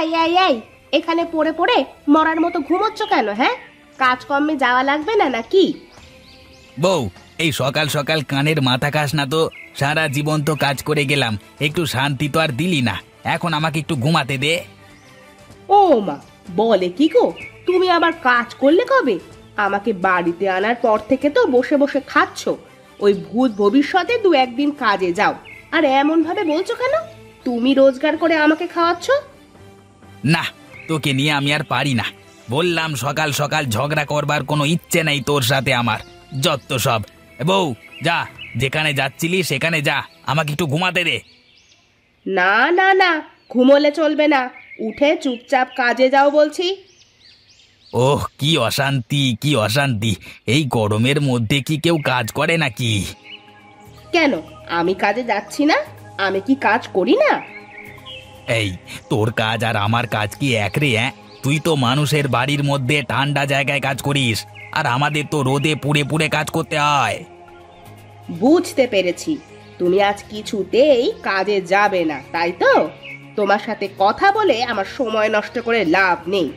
এই এই এই, এখানে পড়ে পড়ে মরার মতো ঘুমোচ্ছ কেন? হ্যাঁ, কাজকর্মে যাওয়া লাগবে না নাকি? বউ, এই সকাল সকাল কানের মাথা খাস না তো। সারা জীবন তো কাজ করে গেলাম, একটু শান্তি তো আর দিলি না। এখন আমাকে একটু ঘুমাতে দে। ও মা, বলে কি গো, তুমি আবার কাজ করলে কবে? আমাকে বাড়িতে আনার পর থেকে তো বসে বসে খাচ্ছ। ওই ভূত ভবিষ্যতে দু একদিন কাজে যাও, আর এমন ভাবে বলছো কেন? তুমি রোজগার করে আমাকে খাওয়াচ্ছ। না, তোকে নিয়ে আমি আর পারি না। বললাম সকাল সকাল ঝগড়া করবার কোনো ইচ্ছে নেই তোর সাথে আমার। যত সব। বউ, যা, যেখানে যাচ্ছিলি সেখানে যা, আমাকে একটু ঘুমাতে দে। না না না, ঘুমোলে চলবে না, উঠে চুপচাপ কাজে যাও বলছি। ওহ, কি অশান্তি, কি অশান্তি! এই গরমের মধ্যে কি কেউ কাজ করে নাকি? কেন, আমি কাজে যাচ্ছি না? আমি কি কাজ করি না? এই, তোর কাজ আর আমার কাজ কি এক রে? তুই তো মানুষের বাড়ির মধ্যে ঠান্ডা জায়গায় কাজ করিস, আর আমাদের তো রোদে পুড়ে পুড়ে কাজ করতে হয়। বুঝতে পেরেছি, তুমি আজ কিছুতেই কাজে যাবে না, তাই তো? তোমার সাথে কথা বলে আমার সময় নষ্ট করে লাভ নেই।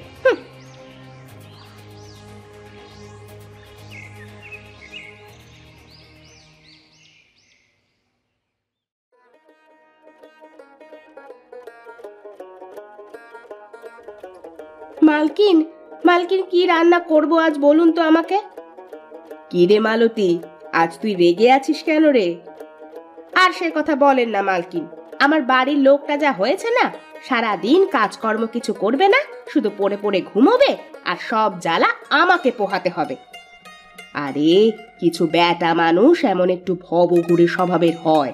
মালকিন, মালকিন, কি রান্না করব আজ বলুন তো আমাকে। কি রে মালতী, আজ তুই রেগে আছিস কেন রে? আর সে কথা বলেন না মালকিন, আমার বাড়ির লোকটা যা হয়েছে না, সারাদিন কাজকর্ম কিছু করবে না, শুধু পড়ে পড়ে ঘুমোবে, আর সব জ্বালা আমাকে পোহাতে হবে। আরে, কিছু বেটা মানুষ এমন একটু ভবঘুরে স্বভাবের হয়।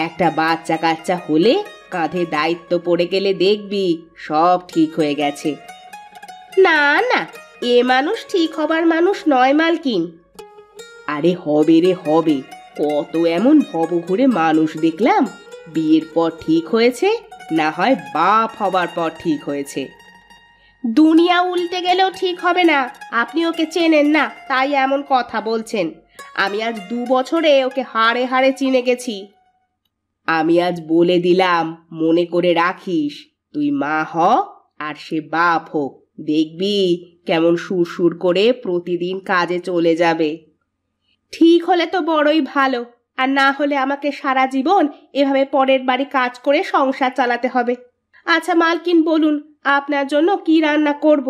একটা বাচ্চা কাচ্চা হলে কাঁধে দায়িত্ব পড়ে গেলে দেখবি সব ঠিক হয়ে গেছে। না না, এ মানুষ ঠিক হবার মানুষ নয় মালকিন। আরে হবে রে হবে, কত এমন ভবঘুরে মানুষ দেখলাম, বিয়ের পর ঠিক হয়েছে, না হয় বাপ হবার পর ঠিক হয়েছে। দুনিয়া উল্টে গেলেও ঠিক হবে না। আপনি ওকে চেনেন না, তাই এমন কথা বলছেন। আমি আজ 2 বছরে ওকে হাড়ে হাড়ে চিনে গেছি। আমি আজ বলে দিলাম, মনে করে রাখিস, তুই মা হ আর সে বাপ হোক, দেখবি কেমন সুরসুর করে প্রতিদিন কাজে চলে যাবে। ঠিক হলে তো বড়ই ভালো, আর না হলে আমাকে সারা জীবন এভাবে পরের বাড়ি কাজ করে সংসার চালাতে হবে। আচ্ছা মালকিন, বলুন আপনার জন্য কি রান্না করব?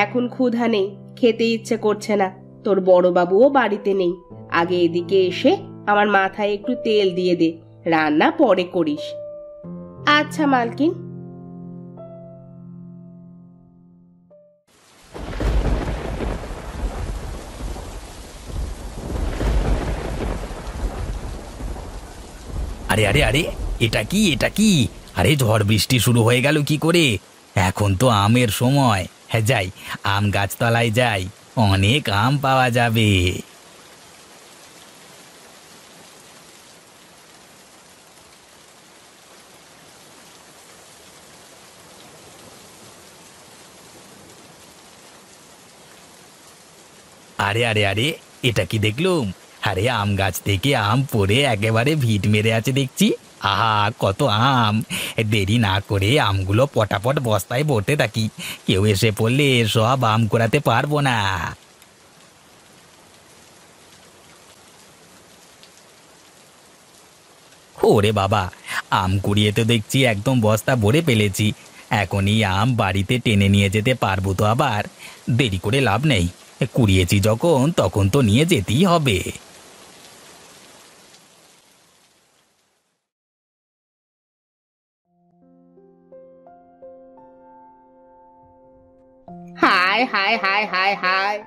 এখন ক্ষুধা নেই, খেতে ইচ্ছে করছে না। তোর বড় বাবুও বাড়িতে নেই। আগে এদিকে এসে আমার মাথায় একটু তেল দিয়ে দে, রান্না পরে করিস। আচ্ছা মালকিন। আরে আরে আরে, এটা কি, এটা কি? আরে, ঝড় বৃষ্টি শুরু হয়ে গেল কি করে? এখন তো আমের সময়। হ্যাঁ, যাই, আম গাছতলায় যাই, অনেক আম পাওয়া যাবে। আরে আরে আরে, এটা কি দেখলুম? আরে, আম গাছ থেকে আম পড়ে একেবারে ভিট মেরে আছে দেখছি। আহা, কত আম! দেরি না করে আমগুলো পটাপট বস্তায় ভরতে থাকি, কেউ এসে পড়লে সব আম কুড়াতে পারবো না। ওরে বাবা, আম কুড়িয়ে তো দেখছি একদম বস্তা ভরে ফেলেছি। এখনই আম বাড়িতে টেনে নিয়ে যেতে পারবো তো আবার? দেরি করে লাভ নেই, কুড়িয়েছি যখন তখন তো নিয়ে যেতেই হবে। হায় হায় হায় হায় হায়,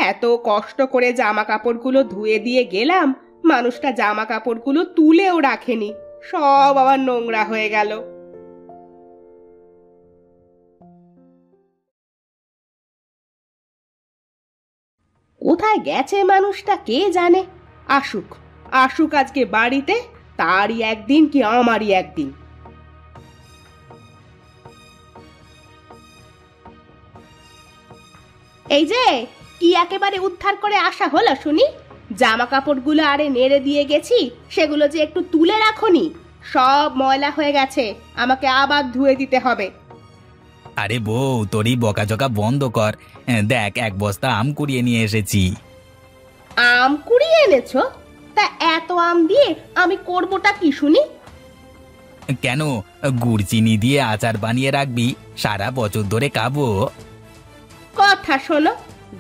এত কষ্ট করে জামা কাপড়গুলো ধুয়ে দিয়ে গেলাম, মানুষটা জামা কাপড়গুলো তুলেও রাখেনি, সব আবার নোংরা হয়ে গেল। কোথায় গেছে মানুষটা কে জানে। আসুক, আসুক আজকে বাড়িতে, তারই একদিন কি আমারই একদিন। এই যে, কি একেবারে উদ্ধার করে আসা হলো শুনি? জামা কাপড়গুলো আরে নেড়ে দিয়ে গেছি, সেগুলো যে একটু তুলে রাখোনি, সব ময়লা হয়ে গেছে, আমাকে আবার ধুয়ে দিতে হবে। আরে বউ, তোরই বকাঝকা বন্ধ কর। দেখ, এক বস্তা আম কুড়িয়ে নিয়ে এসেছি। আম কুড়িয়ে এনেছো? তা এত আম দিয়ে আমি করবোটা কি শুনি? কেন, গুড় চিনি দিয়ে আচার বানিয়ে রাখবি, সারা বছর ধরে খাবো। কথা শোনো,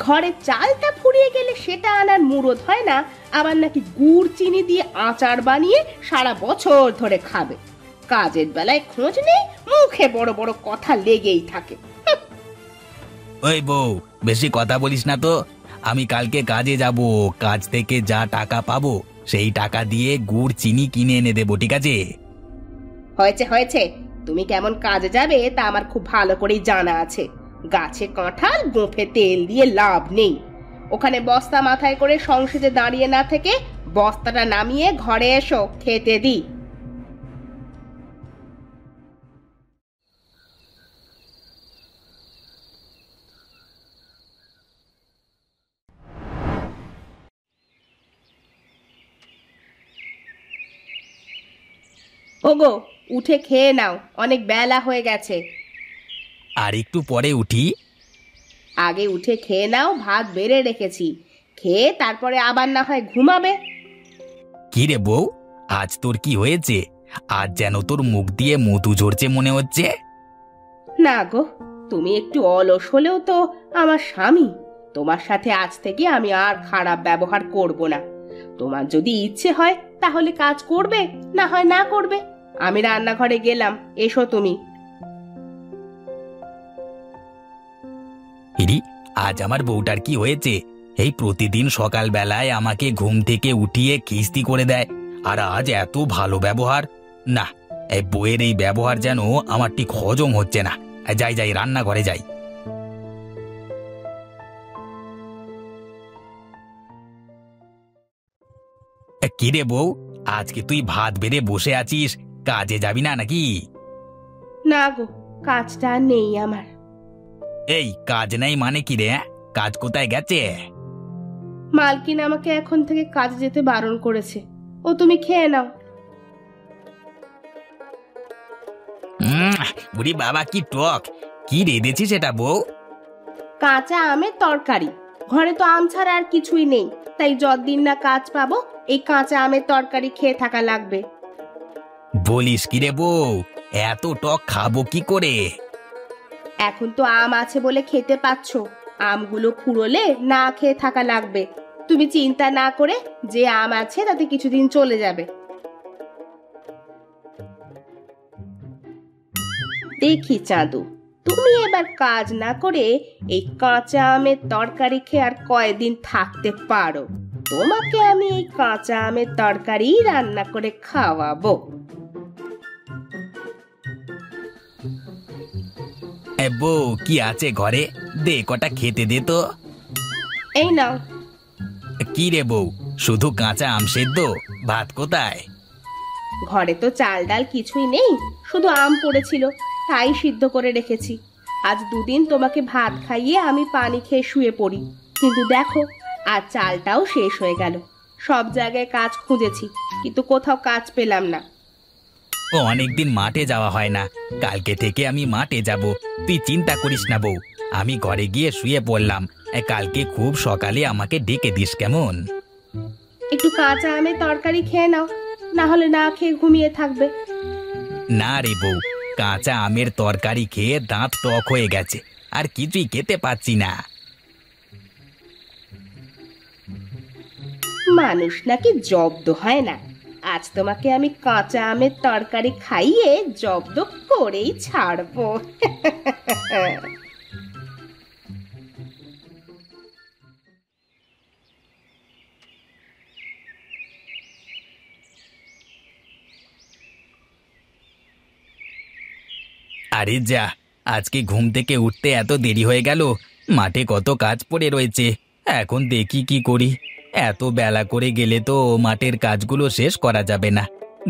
ঘরে চালটা ফুরিয়ে গেলে সেটা আনার মুরদ হয় না, আবার নাকি গুড় চিনি দিয়ে আচার বানিয়ে সারা বছর ধরে খাবে। কাজের বেলায় খোঁজ নেই, মুখে বড় বড় কথা লেগেই থাকে। ওই বউ, বেশি কথা বলিস না তো। আমি কালকে কাজে যাব, কাজ থেকে যা টাকা পাবো সেই টাকা দিয়ে গুড় চিনি কিনে এনে দেবো, ঠিক আছে? হয়েছে হয়েছে, তুমি কেমন কাজে যাবে তা আমার খুব ভালো করেই জানা আছে। গাছে কাঁঠাল, গোঁফে তেল দিয়ে লাভ নেই। ওখানে বস্তা মাথায় করে সংসদে দাঁড়িয়ে না থেকে বস্তাটা নামিয়ে ঘরে এসো, খেতে দি। ওগো, উঠে খেয়ে নাও, অনেক বেলা হয়ে গেছে। আর একটু পরে উঠি। আগে উঠে খেয়ে নাও, ভাত বেড়ে রেখেছি। খেয়ে তারপরে আবার না হয় ঘুমাবে। কি রে বউ, আজ তোর কি হয়েছে? আজ যেন তোর মুখ দিয়ে মধু ঝরছে মনে হচ্ছে। না গো, তুমি একটু অলস হলেও তো আমার স্বামী। তোমার সাথে আজ থেকে আমি আর খারাপ ব্যবহার করব না। তোমার যদি ইচ্ছে হয় তাহলে কাজ করবে, না হয় না করবে। আমি রান্নাঘরে গেলাম, এসো তুমি। ইরি, আজ আমার বউটার কি হয়েছে? এই প্রতিদিন সকাল বেলায় আমাকে ঘুম থেকে উঠিয়ে খিস্তি করে দেয়, আর আজ এত ভালো ব্যবহার। না, এই বউয়ের এই ব্যবহার যেন আমার ঠিক হজম হচ্ছে না। যাই যাই, রান্নাঘরে যাই। কি রে বউ, আজকে তুই ভাত বেড়ে বসে আছিস, কাজে যাবি না নাকি? না গো, কাজটা আর নেই আমার। এই কাজ নেই মানে কি রে? কাজ কোথায় গেছে? মালকিন আমাকে এখন থেকে কাজে যেতে বারণ করেছে। ও তুমি খেয়ে নাও। বুড়ি বাবা, কি টক! কি রেঁধেছিস এটা বউ? কাঁচা আমের তরকারি। ঘরে তো আম ছাড়া আর কিছুই নেই, তাই যতদিন না কাজ পাবো এই কাঁচা আমের তরকারি খেয়ে থাকা লাগবে। বলিস কি রে বউ, এত টক খাবো কি করে? এখন তো আম আছে বলে খেতে পাচ্ছ, আমগুলো ফুরোলে না খেয়ে থাকা লাগবে। তুমি চিন্তা না করে, যে আম আছে তাতে কিছুদিন চলে যাবে। দেখি চাঁদু, তুমি এবার কাজ না করে এই কাঁচা আমের তরকারি খেয়ে আর কয়দিন থাকতে পারো। তোমাকে আমি এই কাঁচা আমের তরকারি রান্না করে খাওয়াবো। বউ, কি আছে ঘরে? দে, কটা খেতে দে তো। এই নাও। কি রে বউ, শুধু কাঁচা আম সেদ্ধ? ভাত কোথায়? ঘরে তো চাল ডাল কিছুই নেই, শুধু আম পড়েছিল, তাই সিদ্ধ করে রেখেছি। আজ দুদিন তোমাকে ভাত খাইয়ে আমি পানি খেয়ে শুয়ে পড়ি, কিন্তু দেখো আজ চালটাও শেষ হয়ে গেল। সব জায়গায় কাজ খুঁজেছি, কিন্তু কোথাও কাজ পেলাম না। ও, অনেকদিন মাঠে যাওয়া হয় না, কালকে থেকে আমি মাঠে যাব। তুই চিন্তা করিস না বউ, আমি ঘরে গিয়ে শুয়ে পড়লাম। কালকে খুব সকালে আমাকে ডেকে দিস, কেমন? একটু কাঁচা আমের তরকারি খেয়ে নাও, না হলে না খেয়ে ঘুমিয়ে থাকবে। না রে বউ, কাঁচা আমের তরকারি খেয়ে দাঁত টক হয়ে গেছে, আর কিছুই খেতে পাচ্ছি না। মানুষ নাকি জব্দ হয় না। আজ তোমাকে আমি কাঁচা আমের তরকারি খাইয়ে জব্দ করেই ছাড়বো। আরে যা, আজকে ঘুম থেকে উঠতে এত দেরি হয়ে গেল। মাঠে কত কাজ পড়ে রয়েছে, এখন দেখি কি করি। এত বেলা করে গেলে তো মাঠের কাজগুলো শেষ করা যাবে না।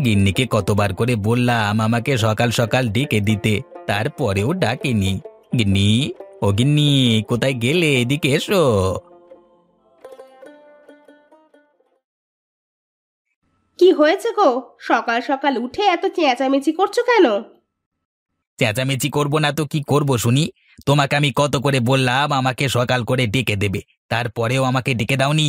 গিন্নিকে কতবার করে বললাম আমাকে সকাল সকাল ডেকে দিতে, তারপরেও ডাকেনি। গিন্নি, ও গিন্নি, কোথায় গেলে? এদিকে এসো। কি হয়েছে গো? সকাল সকাল উঠে এত চেঁচামেচি করছো কেন? চেঁচামেচি করব না তো কি করব শুনি? তোমাকে আমি কত করে বললাম আমাকে সকাল করে ডেকে দেবে, তারপরেও আমাকে ডেকে দাওনি।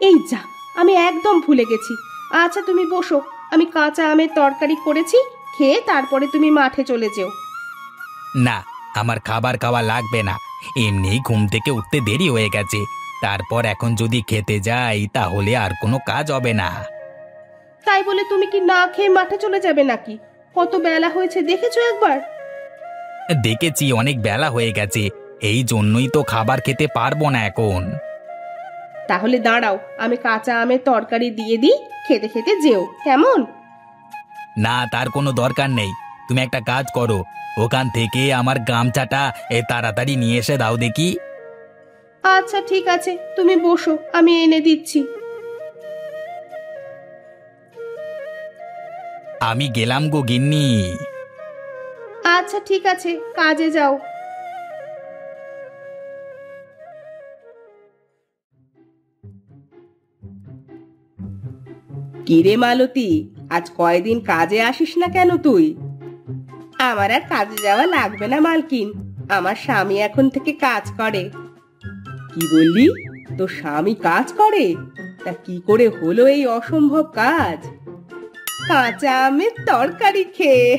এই যা, আমি একদম ভুলে গেছি। আচ্ছা তুমি বসো, আমি কাঁচা আমের তরকারি করেছি, খেয়ে তারপরে তুমি মাঠে চলে যেও। না, আমার খাবার খাওয়া লাগবে না। এমনিই ঘুম থেকে উঠতে দেরি হয়ে গেছে। তারপর এখন যদি খেতে যাই তাহলে আর কোনো কাজ হবে না। তাই বলে তুমি কি না খেয়ে মাঠে চলে যাবে নাকি? কত বেলা হয়েছে দেখেছো একবার? দেখেছি অনেক বেলা হয়ে গেছে, এই জন্যই তো খাবার খেতে পারবো না এখন। তাহলে দাঁড়াও, আমি কাঁচা আমের তরকারি দিয়ে দিই, খেতে খেতে যেও কেমন? না, তার কোনো দরকার নেই। তুমি একটা কাজ করো, ওখান থেকে আমার গামছাটা তাড়াতাড়ি নিয়ে এসে দাও দেখি। আচ্ছা ঠিক আছে, তুমি বসো, আমি এনে দিচ্ছি। আমি গেলাম গো গিন্নি। আচ্ছা ঠিক আছে, কাজে যাও। কিরে মালতী, আজ কয়দিন কাজে আসিস না কেন তুই? আমার আর কাজে যাওয়া লাগবে না মালকিন, আমার স্বামী এখন থেকে কাজ করে। কি বললি? তোর স্বামী কাজ করে? তা কি করে হলো এই অসম্ভব কাজ? কাঁচা আমের তরকারি খেয়ে।